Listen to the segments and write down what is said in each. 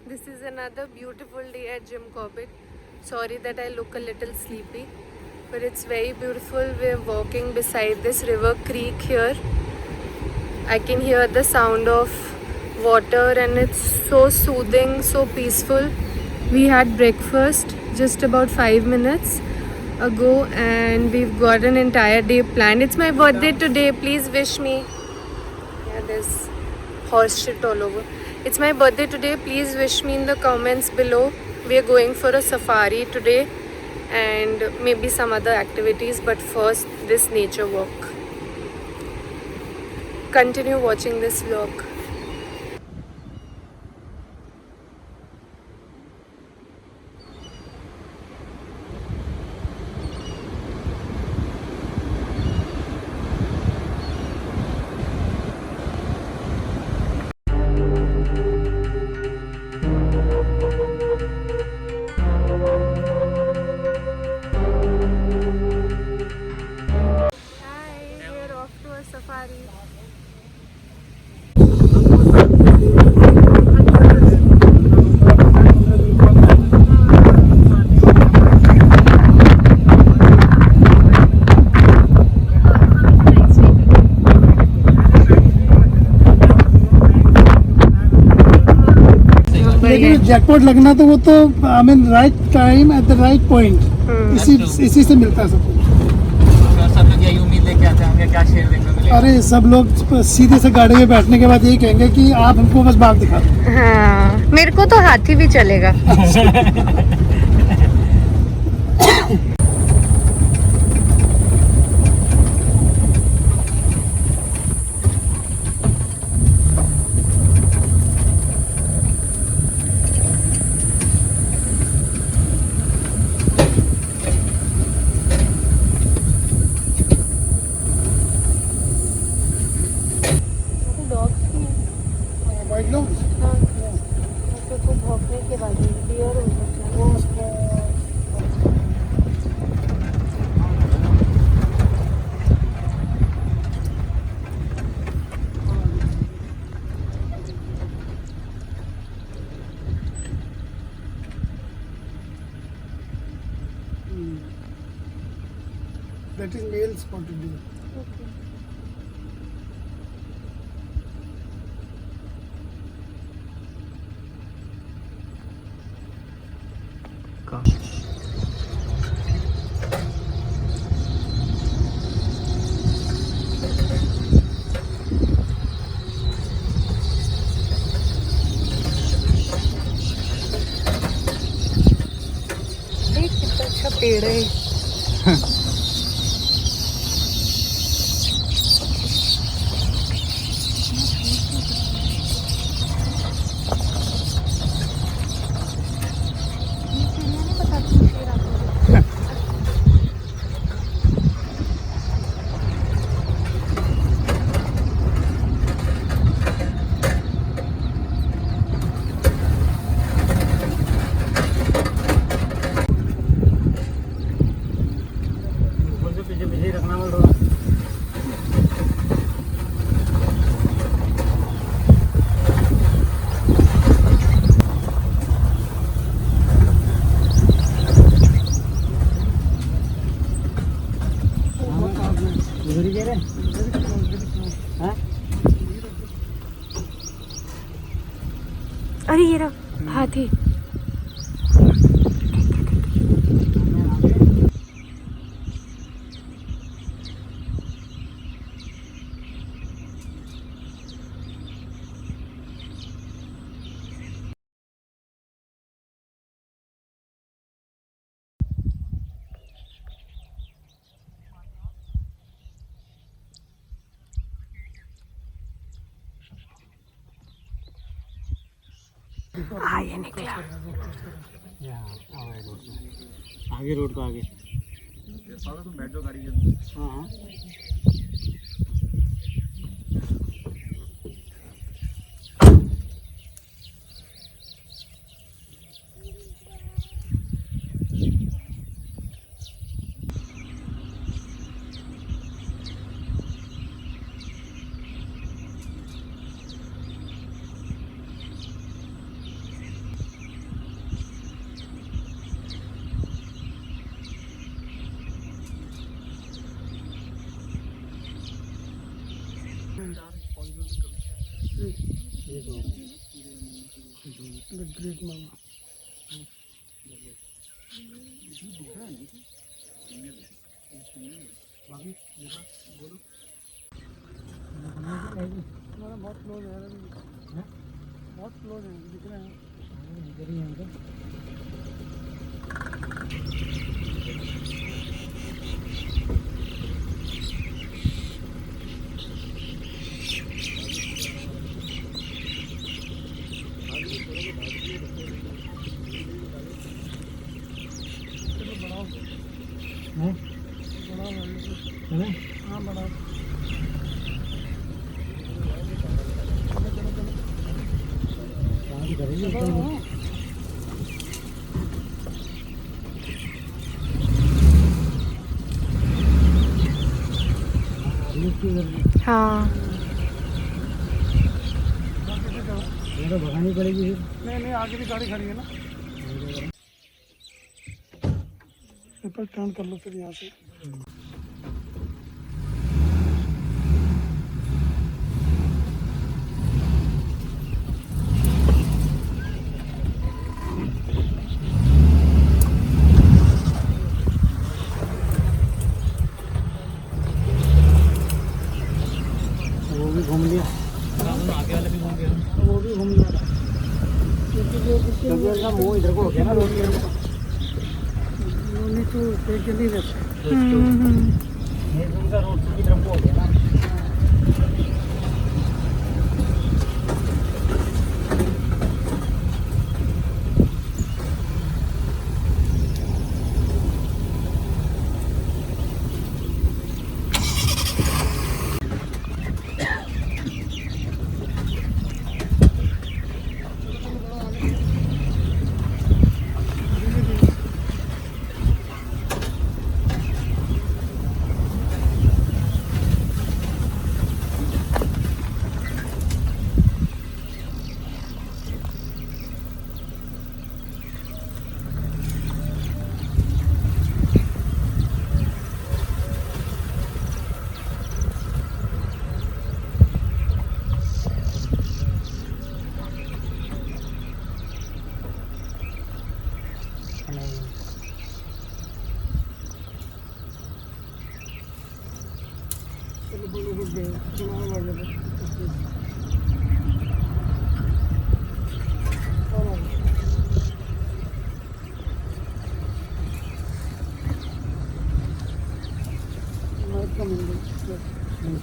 This is another beautiful day at Jim Corbett. Sorry that I look a little sleepy, but it's very beautiful. We're walking beside this river creek here. I can hear the sound of water and it's so soothing, so peaceful. We had breakfast just about 5 minutes ago and we've got an entire day planned. It's my birthday today. Please wish me. Yeah, there's horse shit all over. It's my birthday today. Please wish me in the comments below. We are going for a safari today and maybe some other activities, but first this nature walk. Continue watching this vlog. Safari. लेकिन jackpot लगना तो वो तो I mean right time at the right point इसी से मिलता है सब कुछ। सब लोग यही उम्मीद लेके आते हैं हमें क्या शेयर देखने को मिलेगा। अरे सब लोग सीधे से गाड़ी में बैठने के बाद यही कहेंगे कि आप हमको बस बाग दिखा दो। हाँ, मेरे को तो हाथी भी चलेगा। That is male spotted deer. Okay. कितना अच्छा पेड़ है। अरे ये रहा हाथी। हाँ ये निकला। आगे रोड को आगे तुम बैठ जाओ गाड़ी के। हाँ The great mama. बहुत क्लोज है, बहुत क्लोज है, दिख रहे हैं। हाँ बड़ा हाँ भगानी पड़ेगी। नहीं आगे भी गाड़ी खड़ी है ना। पेपर टर्न कर लो फिर यहाँ से। वो भी घूम लिया, आगे वाले भी घूम गया, वो भी घूम लिया क्योंकि उसका मुँह इधर को हो गया ना रोड के। नहीं तो एक जल्दी रहते। उनका रोड की तरफ को हो गया ना।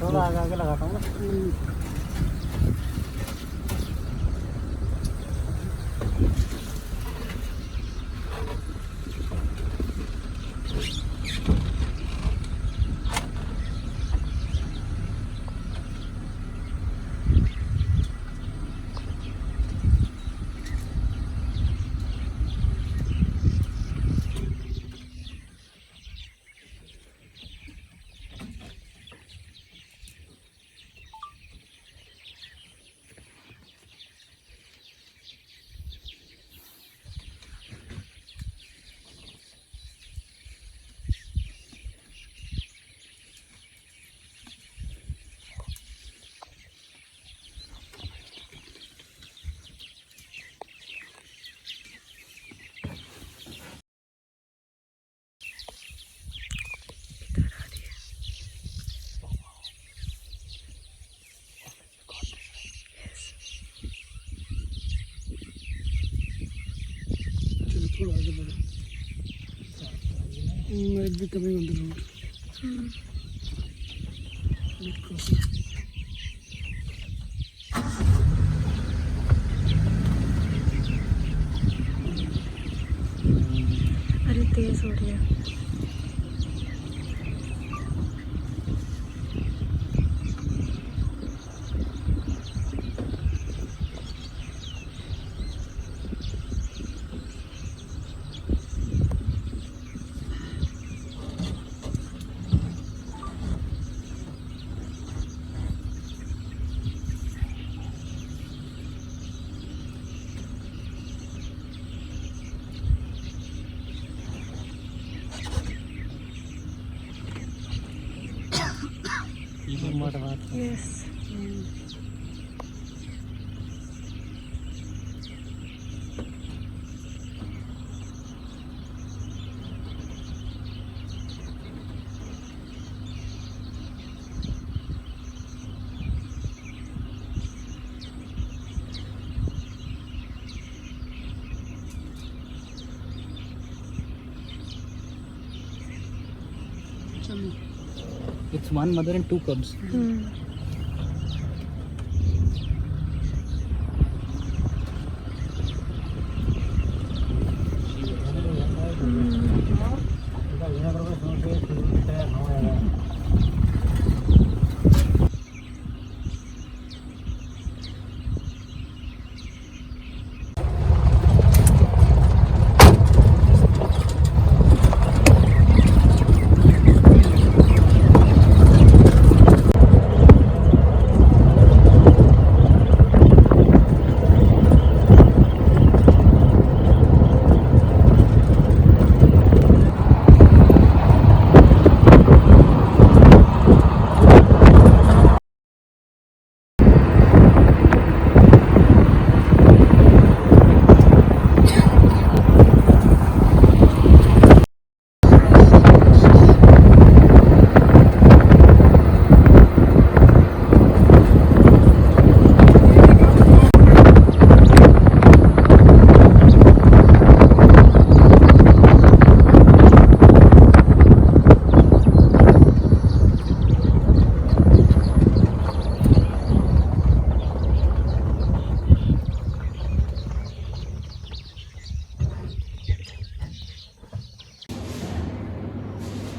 थोड़ा आगे आगे लगाता हूँ ना। Might be coming on the road. अरे तेज हो रही है। मट। Yes. It's one mother and two cubs.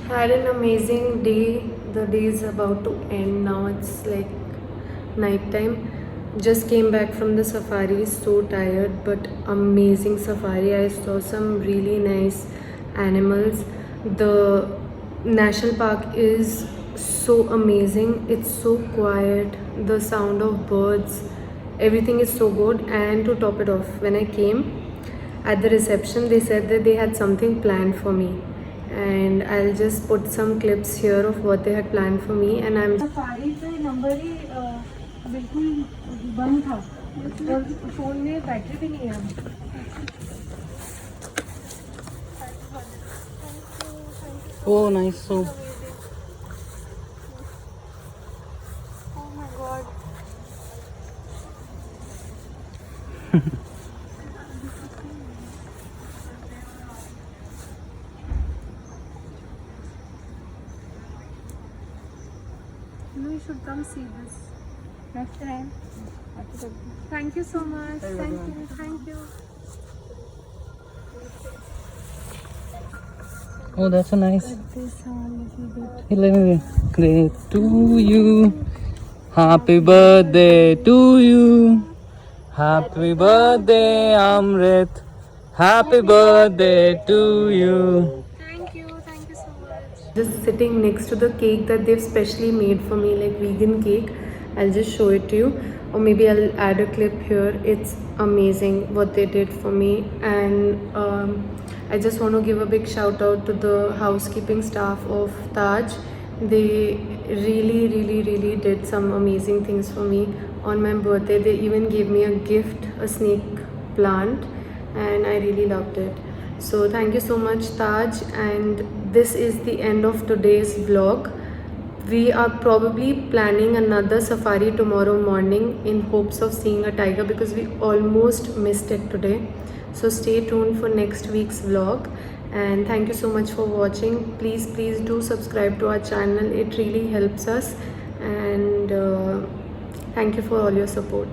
Had an amazing day. The day is about to end now. It's like night time. Just came back from the safari, so tired, but amazing safari. I saw some really nice animals. The national park is so amazing. It's so quiet. The sound of birds, everything is so good. And to top it off, when I came at the reception, they said that they had something planned for me. And I'll just put some clips here of what they had planned for me. And I'm safari का number ही बिल्कुल बंद था और phone में battery भी नहीं है. Oh, nice. So, Oh my god. No, you should come see this next time. Thank you so much. Thank you. oh, that's so nice. This little bit. Hey, let me great to you. Happy birthday to you. Happy birthday, Amrit. Happy birthday to you. Thank you so much. just sitting next to the cake that they've specially made for me, like vegan cake. I'll just show it to you, or maybe I'll add a clip here. It's amazing what they did for me. And I just want to give a big shout out to the housekeeping staff of Taj. They really did some amazing things for me on my birthday. They even gave me a gift, a snake plant, and I really loved it. So thank you so much, Taj. And this is the end of today's vlog. We are probably planning another safari tomorrow morning in hopes of seeing a tiger, because we almost missed it today. So stay tuned for next week's vlog. And thank you so much for watching. Please do subscribe to our channel. It really helps us. And thank you for all your support.